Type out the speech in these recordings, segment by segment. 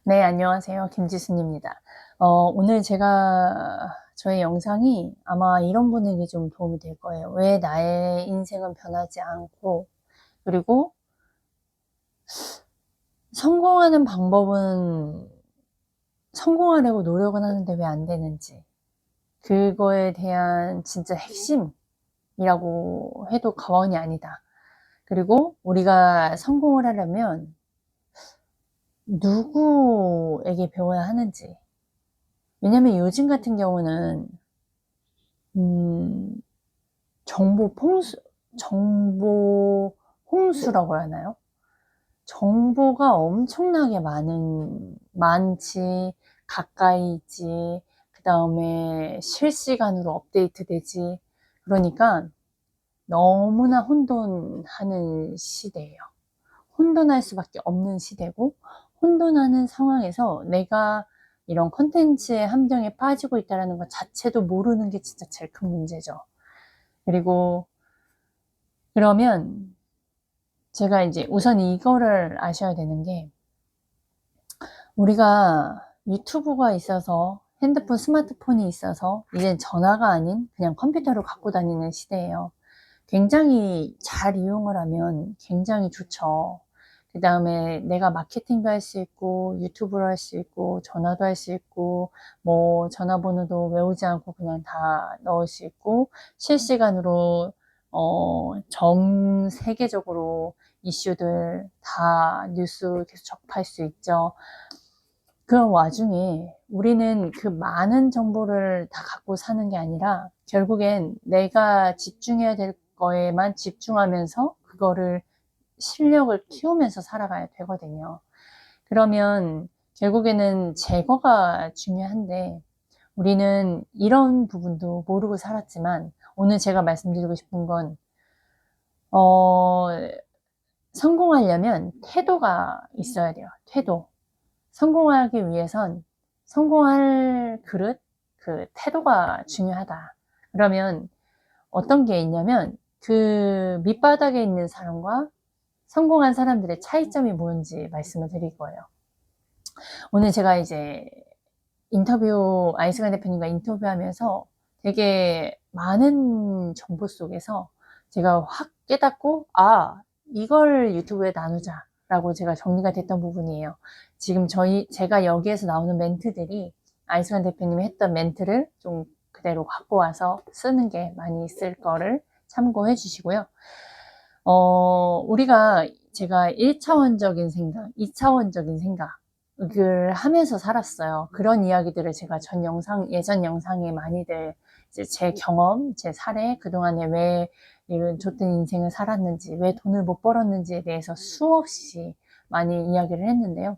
네, 안녕하세요. 김지순입니다. 오늘 저의 영상이 아마 이런 분에게 좀 도움이 될 거예요. 왜 나의 인생은 변하지 않고, 그리고 성공하는 방법은 성공하려고 노력은 하는데 왜 안 되는지, 그거에 대한 진짜 핵심이라고 해도 과언이 아니다. 그리고 우리가 성공을 하려면 누구에게 배워야 하는지. 왜냐면 요즘 같은 경우는 음, 정보 홍수라고 하나요? 정보가 엄청나게 많지, 가까이 있지, 그 다음에 실시간으로 업데이트 되지. 그러니까 너무나 혼돈하는 시대예요. 혼돈할 수밖에 없는 시대고, 혼돈하는 상황에서 내가 이런 컨텐츠의 함정에 빠지고 있다는 것 자체도 모르는 게 진짜 제일 큰 문제죠. 그리고 그러면 제가 이제 우선 이거를 아셔야 되는 게, 우리가 유튜브가 있어서, 핸드폰, 스마트폰이 있어서 이제 전화가 아닌 그냥 컴퓨터를 갖고 다니는 시대예요. 굉장히 잘 이용을 하면 굉장히 좋죠. 그 다음에 내가 마케팅도 할 수 있고, 유튜브를 할 수 있고, 전화도 할 수 있고, 뭐 전화번호도 외우지 않고 그냥 다 넣을 수 있고, 실시간으로 전 세계적으로 이슈들 다 뉴스 계속 접할 수 있죠. 그런 와중에 우리는 그 많은 정보를 다 갖고 사는 게 아니라 결국엔 내가 집중해야 될 거에만 집중하면서 그거를 실력을 키우면서 살아가야 되거든요. 그러면 결국에는 제거가 중요한데, 우리는 이런 부분도 모르고 살았지만, 오늘 제가 말씀드리고 싶은 건 어, 성공하려면 태도가 있어야 돼요. 태도. 성공하기 위해선 성공할 그 태도가 중요하다. 그러면 어떤 게 있냐면, 그 밑바닥에 있는 사람과 성공한 사람들의 차이점이 뭔지 말씀을 드릴 거예요. 오늘 제가 이제 아이스간 대표님과 인터뷰하면서 되게 많은 정보 속에서 제가 확 깨닫고, 이걸 유튜브에 나누자 라고 제가 정리가 됐던 부분이에요. 지금 제가 여기에서 나오는 멘트들이 아이스간 대표님이 했던 멘트를 좀 그대로 갖고 와서 쓰는 게 많이 있을 거를 참고해 주시고요. 제가 1차원적인 생각, 2차원적인 생각을 하면서 살았어요. 그런 이야기들을 제가 예전 영상에 많이들 이제 제 경험, 제 사례, 그동안에 왜 이런 좋던 인생을 살았는지, 왜 돈을 못 벌었는지에 대해서 수없이 많이 이야기를 했는데요.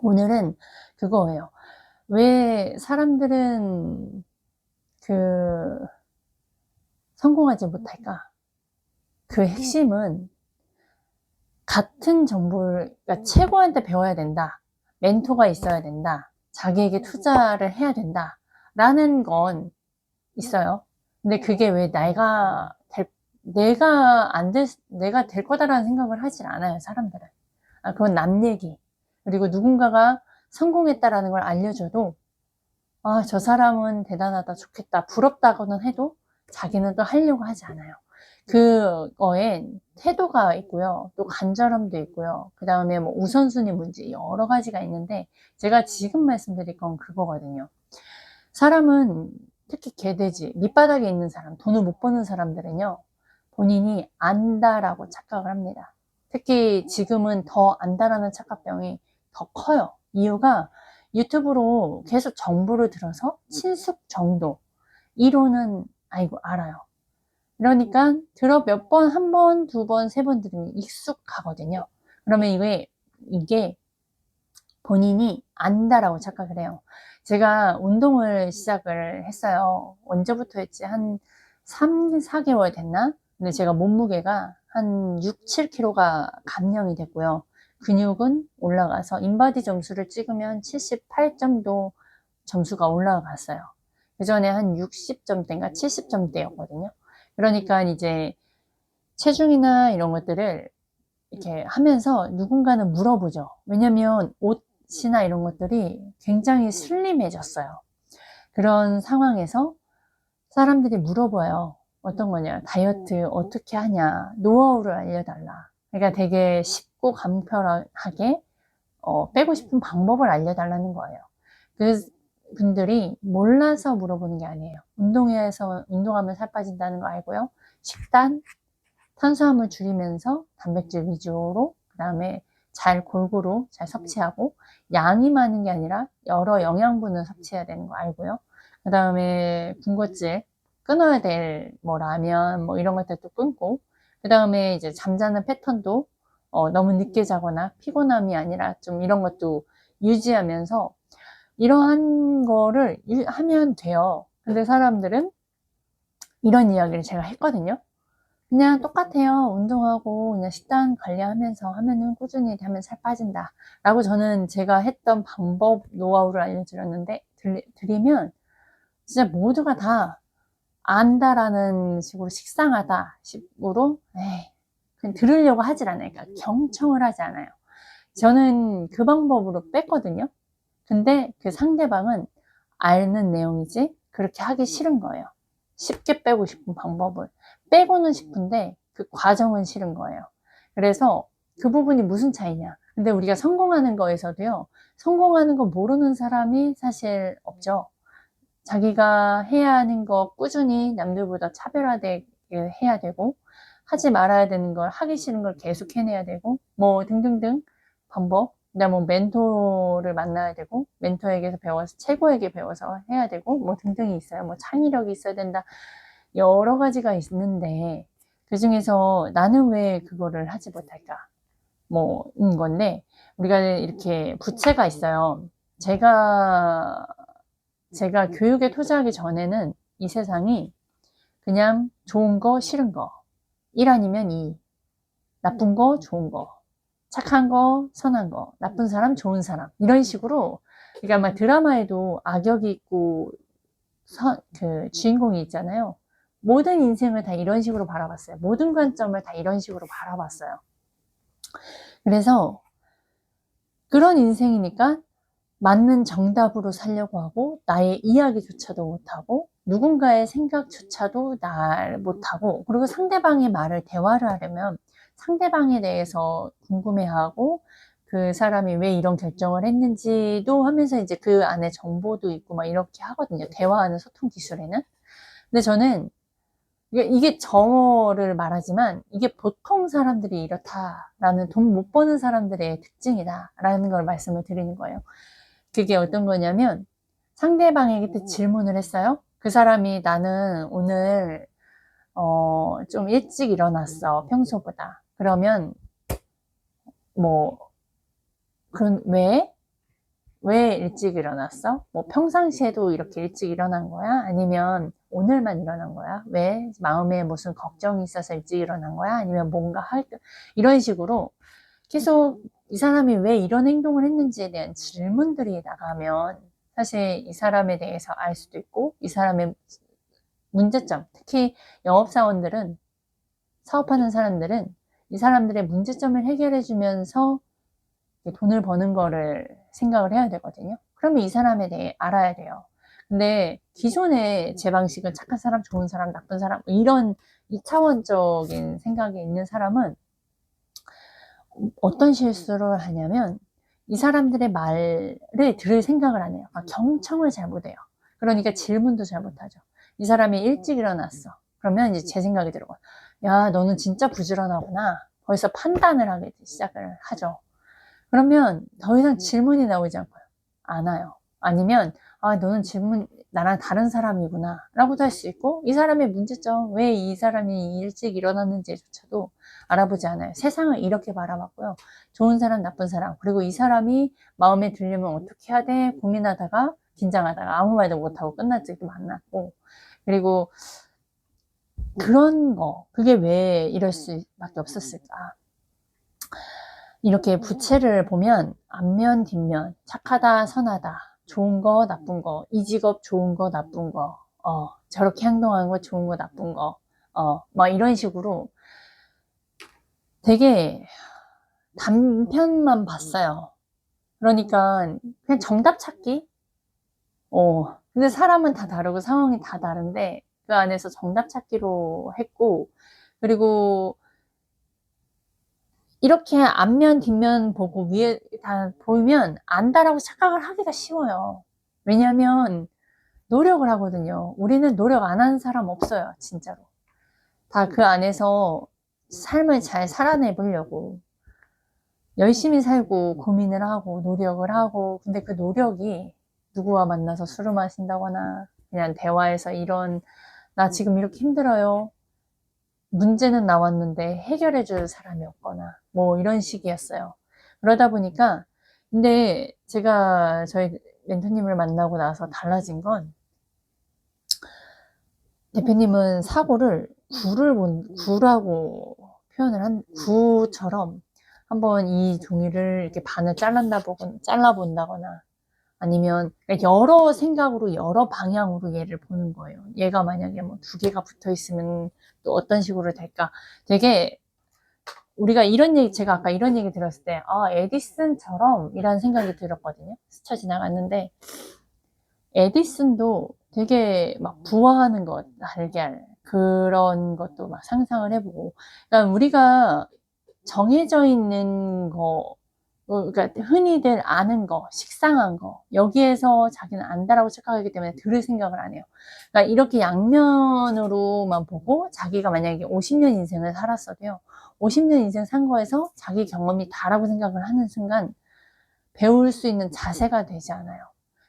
오늘은 그거예요. 왜 사람들은 성공하지 못할까? 그 핵심은 같은 정보를, 그러니까 최고한테 배워야 된다. 멘토가 있어야 된다. 자기에게 투자를 해야 된다. 라는 건 있어요. 근데 그게 왜 내가 될 거다라는 생각을 하질 않아요, 사람들은. 그건 남 얘기. 그리고 누군가가 성공했다라는 걸 알려줘도, 저 사람은 대단하다, 좋겠다, 부럽다고는 해도 자기는 또 하려고 하지 않아요. 그거엔 태도가 있고요. 또 간절함도 있고요. 그 다음에 뭐 우선순위 문제 여러 가지가 있는데, 제가 지금 말씀드릴 건 그거거든요. 사람은 특히 개돼지, 밑바닥에 있는 사람, 돈을 못 버는 사람들은요, 본인이 안다라고 착각을 합니다. 특히 지금은 더 안다라는 착각병이 더 커요. 이유가 유튜브로 계속 정보를 들어서 친숙 정도, 이론은 알아요. 그러니까 몇 번, 한 번, 두 번, 세 번 들으면 익숙하거든요. 그러면 이게 본인이 안다라고 착각을 해요. 제가 운동을 시작을 했어요. 언제부터 했지? 한 3, 4개월 됐나? 근데 제가 몸무게가 한 6, 7kg가 감량이 됐고요. 근육은 올라가서 인바디 점수를 찍으면 78 정도 점수가 올라갔어요. 그 전에 한 60점대인가 70점대였거든요. 그러니까 이제 체중이나 이런 것들을 이렇게 하면서 누군가는 물어보죠. 왜냐면 다이어트나 이런 것들이 굉장히 슬림해졌어요. 그런 상황에서 사람들이 물어봐요. 어떤 거냐, 다이어트 어떻게 하냐, 노하우를 알려달라. 그러니까 되게 쉽고 간편하게 빼고 싶은 방법을 알려달라는 거예요. 그 분들이 몰라서 물어보는 게 아니에요. 운동하면 살 빠진다는 거 알고요. 식단, 탄수화물 줄이면서 단백질 위주로, 그 다음에 골고루 잘 섭취하고, 양이 많은 게 아니라 여러 영양분을 섭취해야 되는 거 알고요. 그 다음에 군것질, 끊어야 될 라면 이런 것들도 끊고, 그 다음에 이제 잠자는 패턴도 너무 늦게 자거나 피곤함이 아니라 좀 이런 것도 유지하면서 이러한 거를 하면 돼요. 근데 사람들은 이런 이야기를 제가 했거든요. 그냥 똑같아요. 운동하고 그냥 식단 관리하면서 하면은 꾸준히 하면 살 빠진다 라고 저는 제가 했던 방법, 노하우를 알려드렸는데 드리면 진짜 모두가 다 안다라는 식으로, 식상하다 식으로 그냥 들으려고 하질 않아요. 그러니까 경청을 하지 않아요. 저는 그 방법으로 뺐거든요. 근데 그 상대방은 아는 내용이지 그렇게 하기 싫은 거예요. 쉽게 빼고 싶은 방법을 빼고는 싶은데 그 과정은 싫은 거예요. 그래서 그 부분이 무슨 차이냐, 근데 우리가 성공하는 거에서도요, 성공하는 거 모르는 사람이 사실 없죠. 자기가 해야 하는 거 꾸준히 남들보다 차별화되게 해야 되고, 하지 말아야 되는 걸, 하기 싫은 걸 계속 해내야 되고, 등등등 방법. 그다음에 멘토를 만나야 되고, 멘토에게서 배워서 최고에게 배워서 해야 되고, 등등이 있어요. 창의력이 있어야 된다. 여러 가지가 있는데 그 중에서 나는 왜 그거를 하지 못할까? 인 건데, 우리가 이렇게 부채가 있어요. 제가 교육에 투자하기 전에는 이 세상이 그냥 좋은 거, 싫은 거, 1 아니면 2, 나쁜 거, 좋은 거, 착한 거, 선한 거, 나쁜 사람, 좋은 사람, 이런 식으로, 그러니까 막 드라마에도 악역이 있고 그 주인공이 있잖아요. 모든 인생을 다 이런 식으로 바라봤어요. 모든 관점을 다 이런 식으로 바라봤어요. 그래서 그런 인생이니까 맞는 정답으로 살려고 하고, 나의 이야기조차도 못하고, 누군가의 생각조차도 날 못하고, 그리고 상대방의 대화를 하려면 상대방에 대해서 궁금해하고, 그 사람이 왜 이런 결정을 했는지도 하면서 이제 그 안에 정보도 있고 이렇게 하거든요. 대화하는 소통 기술에는. 근데 저는 이게 저를 말하지만 이게 보통 사람들이 이렇다라는, 돈 못 버는 사람들의 특징이다라는 걸 말씀을 드리는 거예요. 그게 어떤 거냐면, 상대방에게 질문을 했어요. 그 사람이 나는 오늘 좀 일찍 일어났어, 평소보다. 그러면 그럼 왜 일찍 일어났어? 평상시에도 이렇게 일찍 일어난 거야? 아니면 오늘만 일어난 거야? 왜? 마음에 무슨 걱정이 있어서 일찍 일어난 거야? 아니면 뭔가 이런 식으로 계속 이 사람이 왜 이런 행동을 했는지에 대한 질문들이 나가면 사실 이 사람에 대해서 알 수도 있고, 이 사람의 문제점, 특히 영업사원들은, 사업하는 사람들은 이 사람들의 문제점을 해결해 주면서 돈을 버는 거를 생각을 해야 되거든요. 그러면 이 사람에 대해 알아야 돼요. 근데 기존의 제 방식은 착한 사람, 좋은 사람, 나쁜 사람, 이런 2차원적인 생각이 있는 사람은 어떤 실수를 하냐면, 이 사람들의 말을 들을 생각을 안 해요. 경청을 잘 못해요. 그러니까 질문도 잘 못하죠. 이 사람이 일찍 일어났어. 그러면 이제 제 생각이 들고, 야, 너는 진짜 부지런하구나. 거기서 판단을 하게 시작을 하죠. 그러면 더 이상 질문이 나오지 않아요. 아니면, 너는 나랑 다른 사람이구나 라고도 할 수 있고, 이 사람의 문제점, 왜 이 사람이 일찍 일어났는지조차도 알아보지 않아요. 세상을 이렇게 바라봤고요. 좋은 사람, 나쁜 사람, 그리고 이 사람이 마음에 들려면 어떻게 해야 돼? 고민하다가, 긴장하다가 아무 말도 못하고 끝날 적도 많았고, 그리고 그런 거, 그게 왜 이럴 수밖에 없었을까? 이렇게 부채를 보면 앞면, 뒷면, 착하다, 선하다, 좋은 거, 나쁜 거, 이 직업 좋은 거, 나쁜 거, 저렇게 행동하는 거 좋은 거, 나쁜 거, 이런 식으로 되게 단편만 봤어요. 그러니까 그냥 정답 찾기? 근데 사람은 다 다르고 상황이 다 다른데 그 안에서 정답 찾기로 했고, 그리고 이렇게 앞면 뒷면 보고 위에 다 보이면 안다라고 착각을 하기가 쉬워요. 왜냐하면 노력을 하거든요. 우리는 노력 안 하는 사람 없어요, 진짜로. 다 그 안에서 삶을 잘 살아내보려고 열심히 살고 고민을 하고 노력을 하고, 근데 그 노력이 누구와 만나서 술을 마신다거나 그냥 대화에서 이런, 나 지금 이렇게 힘들어요, 문제는 나왔는데 해결해 줄 사람이 없거나 뭐 이런 식이었어요. 그러다 보니까, 근데 제가 저희 멘토님을 만나고 나서 달라진 건, 대표님은 사고를 구라고 표현을 구처럼 한번 이 종이를 이렇게 반을 잘라본다거나 아니면 여러 생각으로 여러 방향으로 얘를 보는 거예요. 얘가 만약에 뭐 두 개가 붙어 있으면 또 어떤 식으로 될까? 되게 우리가 이런 얘기, 제가 아까 이런 얘기 들었을 때, 에디슨처럼 이런 생각이 들었거든요. 스쳐 지나갔는데, 에디슨도 되게 막 부화하는 것, 달걀, 그런 것도 막 상상을 해보고, 그러니까 우리가 정해져 있는 거, 그러니까 흔히들 아는 거, 식상한 거, 여기에서 자기는 안다라고 착각하기 때문에 들을 생각을 안 해요. 그러니까 이렇게 양면으로만 보고 자기가 만약에 50년 인생을 살았어도요, 50년 인생 산 거에서 자기 경험이 다라고 생각을 하는 순간 배울 수 있는 자세가 되지 않아요.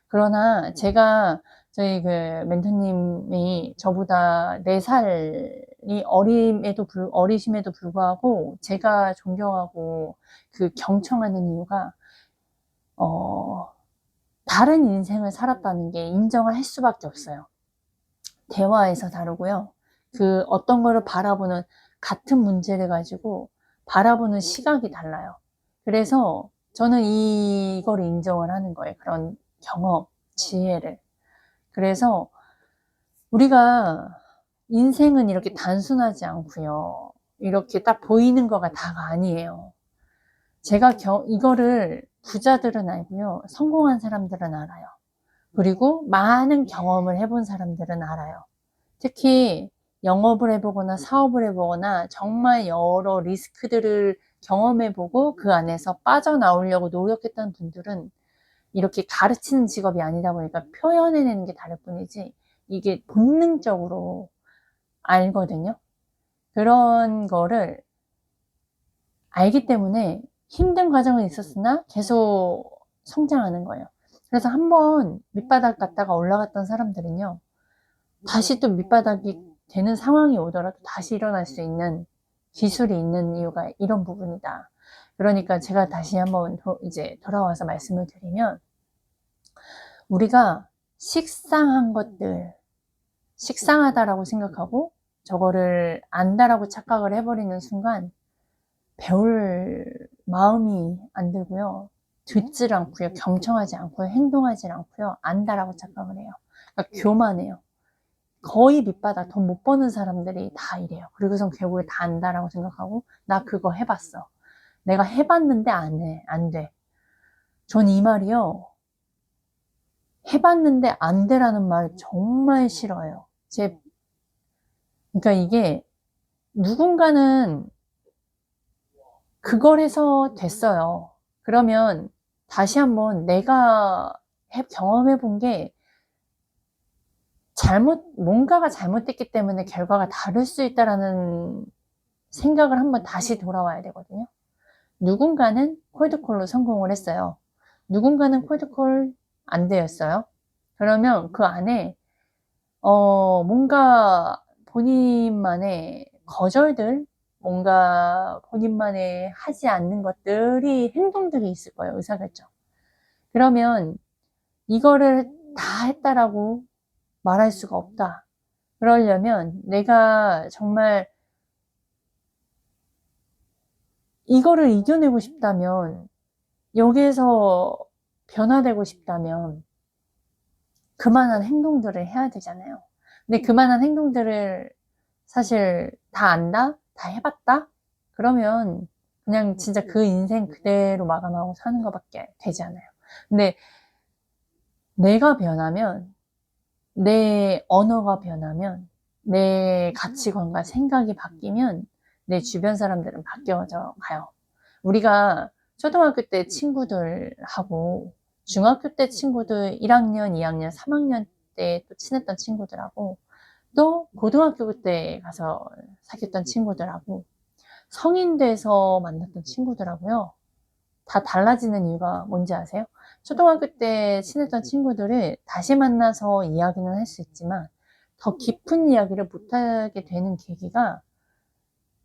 그러나 제가 저희 그 멘토님이 저보다 4살이 어리심에도 불구하고 제가 존경하고 그 경청하는 이유가, 다른 인생을 살았다는 게 인정을 할 수밖에 없어요. 대화에서 다르고요. 그 어떤 거를 바라보는, 같은 문제를 가지고 바라보는 시각이 달라요. 그래서 저는 이걸 인정을 하는 거예요. 그런 경험, 지혜를. 그래서 우리가 인생은 이렇게 단순하지 않고요. 이렇게 딱 보이는 거가 다가 아니에요. 제가 이거를 부자들은 알고요. 성공한 사람들은 알아요. 그리고 많은 경험을 해본 사람들은 알아요. 특히 영업을 해보거나 사업을 해보거나 정말 여러 리스크들을 경험해보고 그 안에서 빠져나오려고 노력했던 분들은 이렇게 가르치는 직업이 아니다 보니까 표현해내는 게 다를 뿐이지 이게 본능적으로 알거든요. 그런 거를 알기 때문에 힘든 과정은 있었으나 계속 성장하는 거예요. 그래서 한번 밑바닥 갔다가 올라갔던 사람들은요, 다시 또 밑바닥이 되는 상황이 오더라도 다시 일어날 수 있는 기술이 있는 이유가 이런 부분이다. 그러니까 제가 다시 한번 이제 돌아와서 말씀을 드리면, 우리가 식상한 것들, 식상하다라고 생각하고 저거를 안다라고 착각을 해버리는 순간 배울 마음이 안 들고요. 듣질 않고요. 경청하지 않고요. 행동하지 않고요. 안다라고 착각을 해요. 그러니까 교만해요. 거의 밑바닥, 돈 못 버는 사람들이 다 이래요. 그리고선 결국에 다 안다라고 생각하고, 나 그거 해봤어. 내가 해봤는데 안 돼. 전 이 말이요, 해봤는데 안 돼라는 말 정말 싫어요. 그러니까 이게 누군가는 그걸 해서 됐어요. 그러면 다시 한번 내가 경험해 본 게 뭔가가 잘못됐기 때문에 결과가 다를 수 있다라는 생각을 한번 다시 돌아와야 되거든요. 누군가는 콜드콜로 성공을 했어요. 누군가는 콜드콜 안 되었어요. 그러면 그 안에 뭔가 본인만의 거절들, 뭔가 본인만의 하지 않는 것들이, 행동들이 있을 거예요. 의사결정. 그러면 이거를 다 했다라고 말할 수가 없다. 그러려면 내가 정말 이거를 이겨내고 싶다면, 여기에서 변화되고 싶다면 그만한 행동들을 해야 되잖아요. 근데 그만한 행동들을 사실 다 안다? 다 해봤다? 그러면 그냥 진짜 그 인생 그대로 마감하고 사는 것밖에 되지 않아요. 근데 내가 변하면, 내 언어가 변하면, 내 가치관과 생각이 바뀌면 내 주변 사람들은 바뀌어져 가요. 우리가 초등학교 때 친구들하고 중학교 때 친구들 1학년, 2학년, 3학년 때 또 친했던 친구들하고 또 고등학교 때 가서 사귀었던 친구들하고 성인 돼서 만났던 친구들하고요. 다 달라지는 이유가 뭔지 아세요? 초등학교 때 친했던 친구들을 다시 만나서 이야기는 할 수 있지만 더 깊은 이야기를 못하게 되는 계기가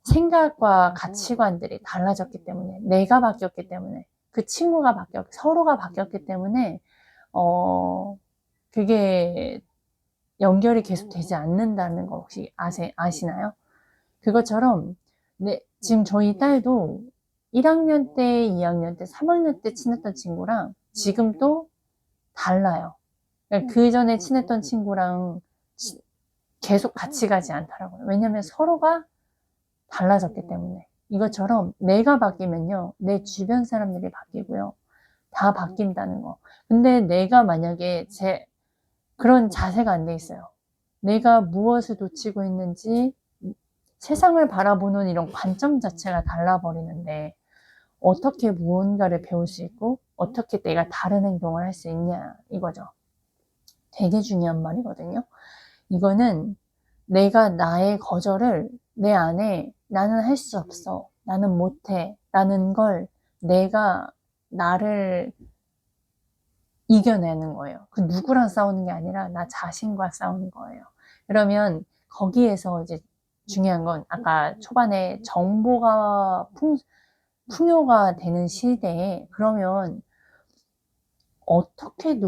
생각과 가치관들이 달라졌기 때문에, 내가 바뀌었기 때문에, 그 친구가 서로가 바뀌었기 때문에 그게 연결이 계속 되지 않는다는 거 혹시 아시나요? 그것처럼 지금 저희 딸도 1학년 때, 2학년 때, 3학년 때 친했던 친구랑 지금 또 달라요. 그러니까 그 전에 친했던 친구랑 계속 같이 가지 않더라고요. 왜냐면 서로가 달라졌기 때문에. 이것처럼 내가 바뀌면요, 내 주변 사람들이 바뀌고요. 다 바뀐다는 거. 근데 내가 만약에 그런 자세가 안 돼 있어요. 내가 무엇을 놓치고 있는지 세상을 바라보는 이런 관점 자체가 달라버리는데 어떻게 무언가를 배울 수 있고 어떻게 내가 다른 행동을 할 수 있냐 이거죠. 되게 중요한 말이거든요. 이거는 내가 나의 거절을 내 안에 나는 할 수 없어, 나는 못해 라는 걸 내가 나를 이겨내는 거예요. 그 누구랑 싸우는 게 아니라 나 자신과 싸우는 거예요. 그러면 거기에서 이제 중요한 건 아까 초반에 정보가 풍요가 되는 시대에 그러면 어떻게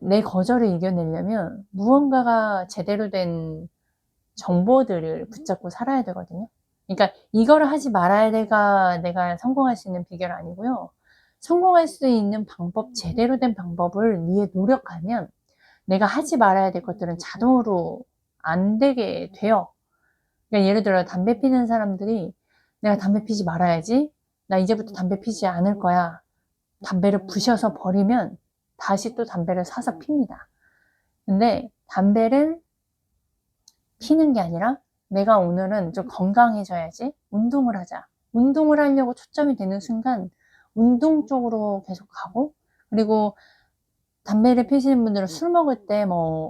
내 거절을 이겨내려면 무언가가 제대로 된 정보들을 붙잡고 살아야 되거든요. 그러니까 이거를 하지 말아야 내가 성공할 수 있는 비결 아니고요. 성공할 수 있는 방법, 제대로 된 방법을 위해 노력하면 내가 하지 말아야 될 것들은 자동으로 안 되게 돼요. 그러니까 예를 들어 담배 피는 사람들이 내가 담배 피지 말아야지, 나 이제부터 담배 피지 않을 거야. 담배를 부셔서 버리면 다시 또 담배를 사서 핍니다. 근데 담배를 피는 게 아니라 내가 오늘은 좀 건강해져야지, 운동을 하자. 운동을 하려고 초점이 되는 순간 운동 쪽으로 계속 가고, 그리고 담배를 피시는 분들은 술 먹을 때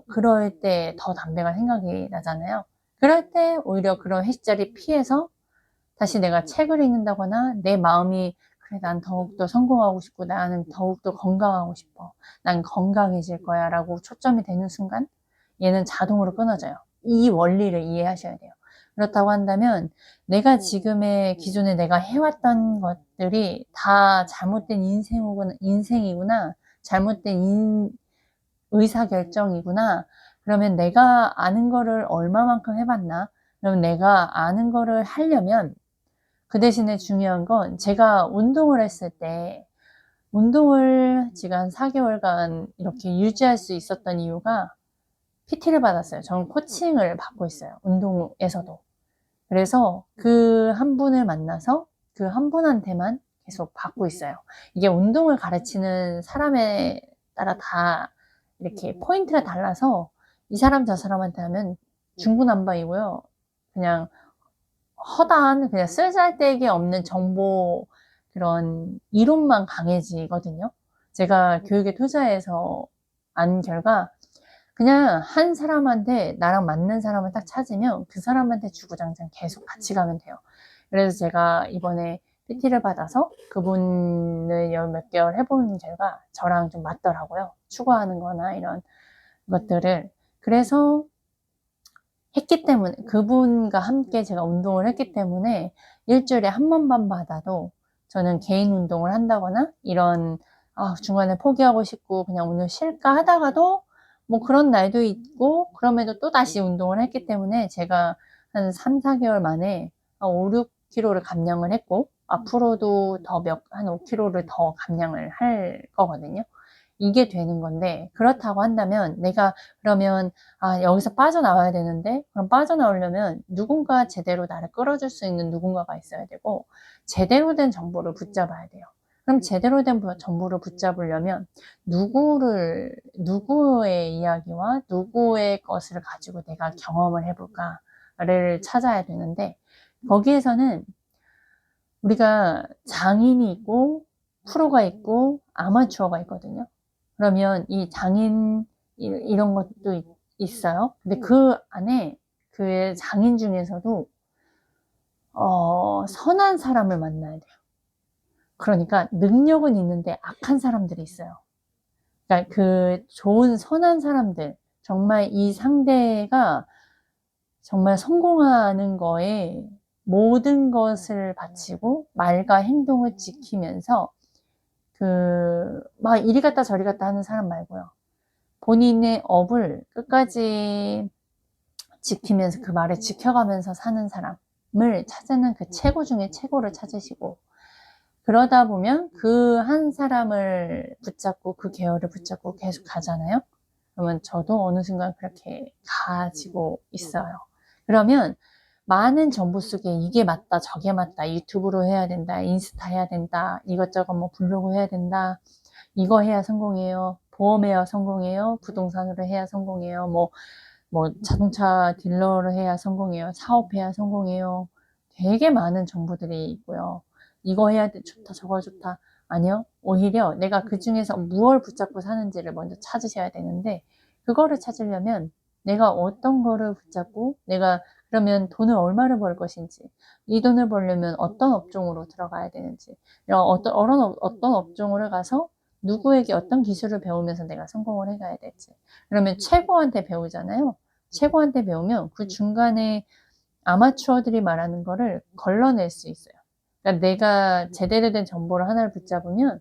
그럴 때 더 담배가 생각이 나잖아요. 그럴 때 오히려 그런 회식자리 피해서 다시 내가 책을 읽는다거나 내 마음이 그래, 난 더욱더 성공하고 싶고 나는 더욱더 건강하고 싶어, 난 건강해질 거야 라고 초점이 되는 순간 얘는 자동으로 끊어져요. 이 원리를 이해하셔야 돼요. 그렇다고 한다면 내가 기존에 내가 해왔던 것들이 다 잘못된 인생이구나, 잘못된 의사결정이구나. 그러면 내가 아는 거를 얼마만큼 해봤나? 그럼 내가 아는 거를 하려면 그 대신에 중요한 건 제가 운동을 했을 때 운동을 지금 한 4개월간 이렇게 유지할 수 있었던 이유가 PT를 받았어요. 저는 코칭을 받고 있어요. 운동에서도. 그래서 그 한 분을 만나서 그 한 분한테만 계속 받고 있어요. 이게 운동을 가르치는 사람에 따라 다 이렇게 포인트가 달라서 이 사람 저 사람한테 하면 중구난방이고요. 그냥 허다한 그냥 쓸데기 없는 정보, 그런 이론만 강해지거든요. 제가 교육에 투자해서 안 결과 그냥 한 사람한테 나랑 맞는 사람을 딱 찾으면 그 사람한테 주구장창 계속 같이 가면 돼요. 그래서 제가 이번에 PT를 받아서 그분을 몇 개월 해본 결과 저랑 좀 맞더라고요. 추구하는 거나 이런 것들을. 그래서 했기 때문에, 그분과 함께 제가 운동을 했기 때문에 일주일에 한 번만 받아도 저는 개인 운동을 한다거나 이런 중간에 포기하고 싶고 그냥 오늘 쉴까 하다가도 그런 날도 있고, 그럼에도 또 다시 운동을 했기 때문에 제가 한 3, 4개월 만에 5, 6kg를 감량을 했고 앞으로도 한 5kg를 더 감량을 할 거거든요. 이게 되는 건데, 그렇다고 한다면 내가 그러면 여기서 빠져나와야 되는데, 그럼 빠져나오려면 누군가 제대로 나를 끌어줄 수 있는 누군가가 있어야 되고, 제대로 된 정보를 붙잡아야 돼요. 그럼 제대로 된 정보를 붙잡으려면 누구의 이야기와 누구의 것을 가지고 내가 경험을 해볼까를 찾아야 되는데, 거기에서는 우리가 장인이 있고 프로가 있고 아마추어가 있거든요. 그러면 이 장인 이런 것도 있어요. 근데 그 안에 그 장인 중에서도 선한 사람을 만나야 돼요. 그러니까 능력은 있는데 악한 사람들이 있어요. 그러니까 그 좋은 선한 사람들, 정말 이 상대가 정말 성공하는 거에 모든 것을 바치고 말과 행동을 지키면서 막 이리 갔다 저리 갔다 하는 사람 말고요. 본인의 업을 끝까지 지키면서 그 말을 지켜가면서 사는 사람을 찾는 그 최고 중에 최고를 찾으시고, 그러다 보면 그 한 사람을 붙잡고 그 계열을 붙잡고 계속 가잖아요. 그러면 저도 어느 순간 그렇게 가지고 있어요. 그러면 많은 정보 속에 이게 맞다, 저게 맞다, 유튜브로 해야 된다, 인스타 해야 된다, 이것저것 뭐 블로그 해야 된다, 이거 해야 성공해요, 보험해야 성공해요, 부동산으로 해야 성공해요, 뭐 자동차 딜러로 해야 성공해요, 사업해야 성공해요. 되게 많은 정보들이 있고요. 이거 해야 돼, 좋다, 저거 좋다. 아니요. 오히려 내가 그 중에서 무엇을 붙잡고 사는지를 먼저 찾으셔야 되는데, 그거를 찾으려면 내가 어떤 거를 붙잡고, 내가 그러면 돈을 얼마를 벌 것인지, 이 돈을 벌려면 어떤 업종으로 들어가야 되는지, 어떤 업종으로 가서 누구에게 어떤 기술을 배우면서 내가 성공을 해가야 될지. 그러면 최고한테 배우잖아요. 최고한테 배우면 그 중간에 아마추어들이 말하는 거를 걸러낼 수 있어요. 그러니까 내가 제대로 된 정보를 하나를 붙잡으면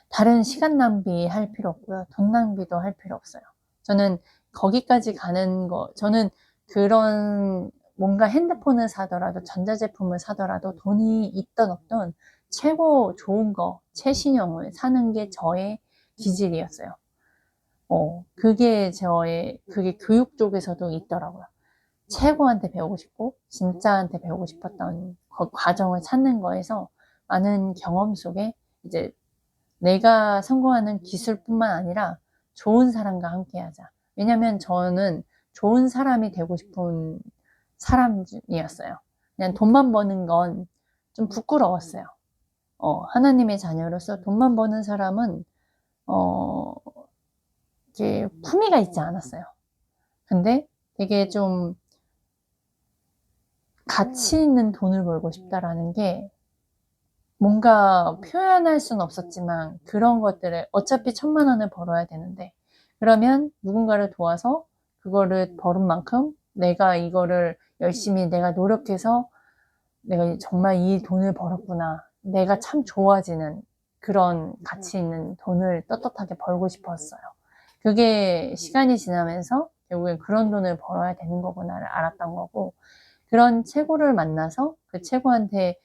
다른 시간 낭비할 필요 없고요. 돈 낭비도 할 필요 없어요. 저는 거기까지 가는 저는 그런 뭔가 핸드폰을 사더라도 전자제품을 사더라도 돈이 있던 없던 최고 좋은 거, 최신형을 사는 게 저의 기질이었어요. 그게 교육 쪽에서도 있더라고요. 최고한테 배우고 싶고, 진짜한테 배우고 싶었던 과정을 찾는 거에서 많은 경험 속에 이제 내가 성공하는 기술뿐만 아니라 좋은 사람과 함께 하자. 왜냐면 저는 좋은 사람이 되고 싶은 사람이었어요. 그냥 돈만 버는 건 좀 부끄러웠어요. 하나님의 자녀로서 돈만 버는 사람은, 이게 품위가 있지 않았어요. 근데 되게 좀 가치 있는 돈을 벌고 싶다라는 게 뭔가 표현할 수는 없었지만 그런 것들을 어차피 1,000,000원을 벌어야 되는데, 그러면 누군가를 도와서 그거를 벌은 만큼 내가 이거를 열심히 내가 노력해서 내가 정말 이 돈을 벌었구나, 내가 참 좋아지는 그런 가치 있는 돈을 떳떳하게 벌고 싶었어요. 그게 시간이 지나면서 결국엔 그런 돈을 벌어야 되는 거구나를 알았던 거고, 그런 최고를 만나서 그 최고한테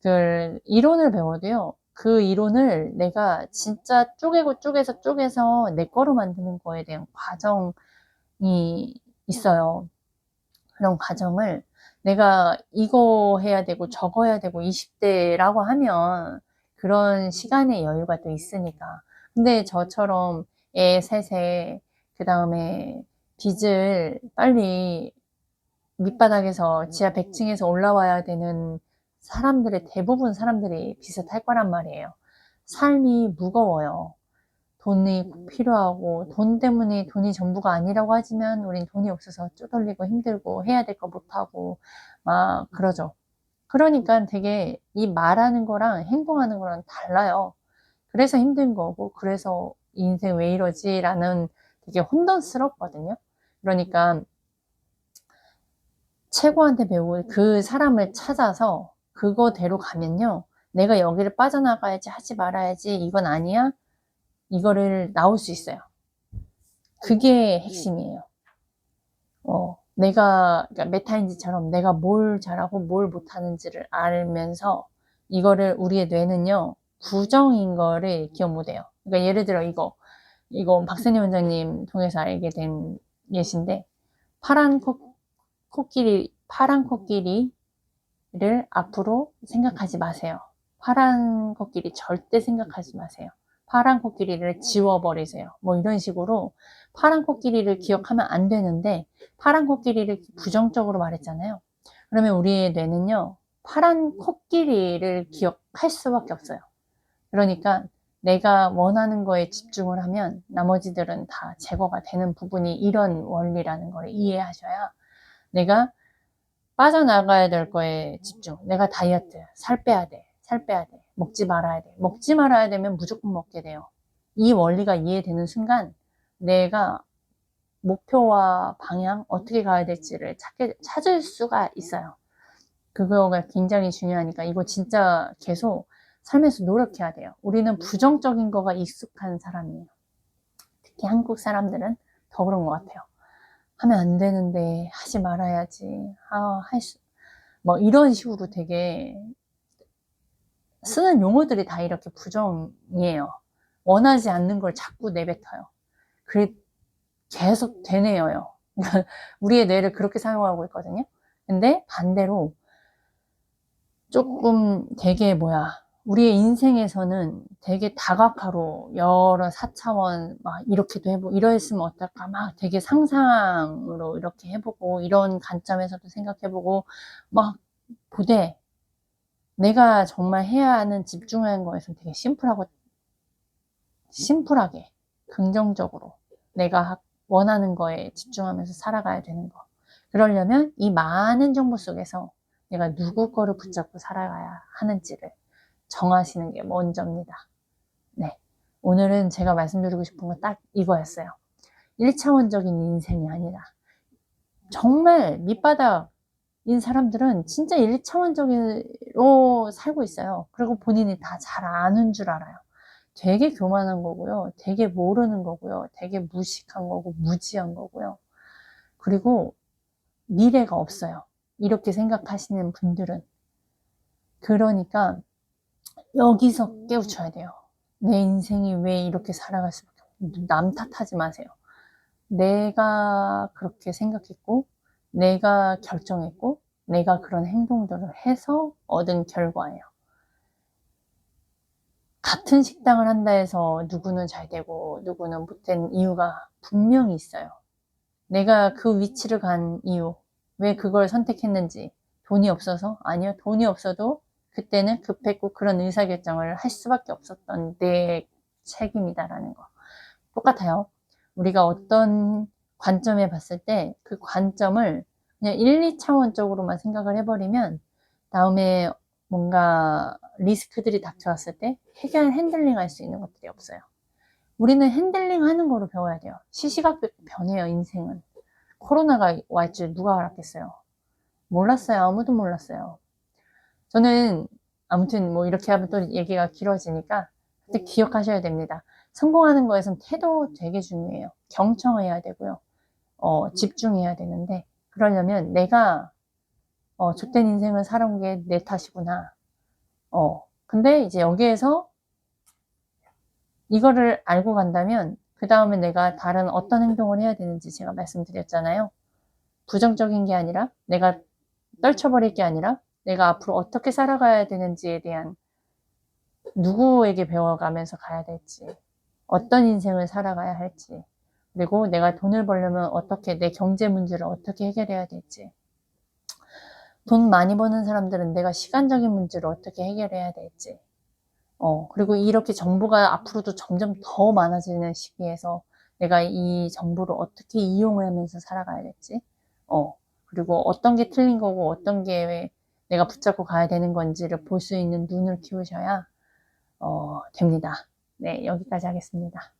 그 이론을 배워도요, 그 이론을 내가 진짜 쪼개서 내 거로 만드는 거에 대한 과정이 있어요. 그런 과정을 내가 이거 해야 되고 저거 해야 되고 20대라고 하면 그런 시간의 여유가 또 있으니까. 근데 저처럼 애 셋에 그 다음에 빚을 빨리 밑바닥에서 지하 100층에서 올라와야 되는 대부분 사람들이 비슷할 거란 말이에요. 삶이 무거워요. 돈이 필요하고, 돈 때문에 돈이 전부가 아니라고 하지만 우린 돈이 없어서 쪼들리고 힘들고 해야 될 거 못하고 막 그러죠. 그러니까 되게 이 말하는 거랑 행동하는 거랑 달라요. 그래서 힘든 거고, 그래서 인생 왜 이러지? 라는 되게 혼돈스럽거든요. 그러니까 최고한테 배우고 그 사람을 찾아서 그거대로 가면요, 내가 여기를 빠져나가야지, 하지 말아야지, 이건 아니야, 이거를 나올 수 있어요. 그게 핵심이에요. 그러니까 메타인지처럼 내가 뭘 잘하고 뭘 못하는지를 알면서, 이거를 우리의 뇌는요, 부정인 거를 기억 못해요. 그러니까 예를 들어 이거 박선희 원장님 통해서 알게 된 예시인데, 파란 코끼리를 앞으로 생각하지 마세요. 파란 코끼리 절대 생각하지 마세요. 파란 코끼리를 지워버리세요. 뭐 이런 식으로 파란 코끼리를 기억하면 안 되는데, 파란 코끼리를 부정적으로 말했잖아요. 그러면 우리의 뇌는요, 파란 코끼리를 기억할 수밖에 없어요. 그러니까 내가 원하는 거에 집중을 하면 나머지들은 다 제거가 되는 부분이 이런 원리라는 걸 이해하셔야, 내가 빠져나가야 될 거에 집중. 내가 다이어트, 살 빼야 돼. 살 빼야 돼. 먹지 말아야 돼. 먹지 말아야 되면 무조건 먹게 돼요. 이 원리가 이해되는 순간 내가 목표와 방향, 어떻게 가야 될지를 찾을 수가 있어요. 그거가 굉장히 중요하니까 이거 진짜 계속 삶에서 노력해야 돼요. 우리는 부정적인 거가 익숙한 사람이에요. 특히 한국 사람들은 더 그런 것 같아요. 하면 안 되는데 하지 말아야지. 뭐 이런 식으로 되게 쓰는 용어들이 다 이렇게 부정이에요. 원하지 않는 걸 자꾸 내뱉어요. 그게 계속 되뇌어요. 우리의 뇌를 그렇게 사용하고 있거든요. 근데 반대로 조금 되게 우리의 인생에서는 되게 다각화로 여러 4차원 막 이렇게도 해보고 이러했으면 어떨까 막 되게 상상으로 이렇게 해보고 이런 관점에서도 생각해보고 막 보되, 내가 정말 해야 하는 집중하는 거에서 되게 심플하게 긍정적으로 내가 원하는 거에 집중하면서 살아가야 되는 거. 그러려면 이 많은 정보 속에서 내가 누구 거를 붙잡고 살아가야 하는지를 정하시는 게 먼저입니다. 네. 오늘은 제가 말씀드리고 싶은 건 딱 이거였어요. 1차원적인 인생이 아니라, 정말 밑바닥인 사람들은 진짜 1차원적으로 살고 있어요. 그리고 본인이 다 잘 아는 줄 알아요. 되게 교만한 거고요. 되게 모르는 거고요. 되게 무식한 거고 무지한 거고요. 그리고 미래가 없어요. 이렇게 생각하시는 분들은. 그러니까 여기서 깨우쳐야 돼요. 내 인생이 왜 이렇게 살아갈 수밖에 없어요. 남 탓하지 마세요. 내가 그렇게 생각했고, 내가 결정했고, 내가 그런 행동들을 해서 얻은 결과예요. 같은 식당을 한다 해서 누구는 잘 되고 누구는 못된 이유가 분명히 있어요. 내가 그 위치를 간 이유, 왜 그걸 선택했는지. 돈이 없어서? 아니요. 돈이 없어도 그때는 급했고 그런 의사결정을 할 수밖에 없었던 내 책임이다라는 거. 똑같아요. 우리가 어떤 관점에 봤을 때 그 관점을 그냥 1, 2차원적으로만 생각을 해버리면 다음에 뭔가 리스크들이 닥쳐왔을 때 핸들링 할 수 있는 것들이 없어요. 우리는 핸들링 하는 거로 배워야 돼요. 시시각각 변해요, 인생은. 코로나가 올 줄 누가 알았겠어요. 몰랐어요. 아무도 몰랐어요. 저는 아무튼 뭐 이렇게 하면 또 얘기가 길어지니까 그때 기억하셔야 됩니다. 성공하는 거에선 태도 되게 중요해요. 경청해야 되고요. 집중해야 되는데, 그러려면 내가 좆된 인생을 살아온 게 내 탓이구나. 근데 이제 여기에서 이거를 알고 간다면 그 다음에 내가 다른 어떤 행동을 해야 되는지 제가 말씀드렸잖아요. 부정적인 게 아니라, 내가 떨쳐버릴 게 아니라, 내가 앞으로 어떻게 살아가야 되는지에 대한, 누구에게 배워가면서 가야 될지, 어떤 인생을 살아가야 할지, 그리고 내가 돈을 벌려면 어떻게, 내 경제 문제를 어떻게 해결해야 될지, 돈 많이 버는 사람들은 내가 시간적인 문제를 어떻게 해결해야 될지, 그리고 이렇게 정보가 앞으로도 점점 더 많아지는 시기에서 내가 이 정보를 어떻게 이용하면서 살아가야 될지, 그리고 어떤 게 틀린 거고 어떤 게 내가 붙잡고 가야 되는 건지를 볼 수 있는 눈을 키우셔야 됩니다. 네, 여기까지 하겠습니다.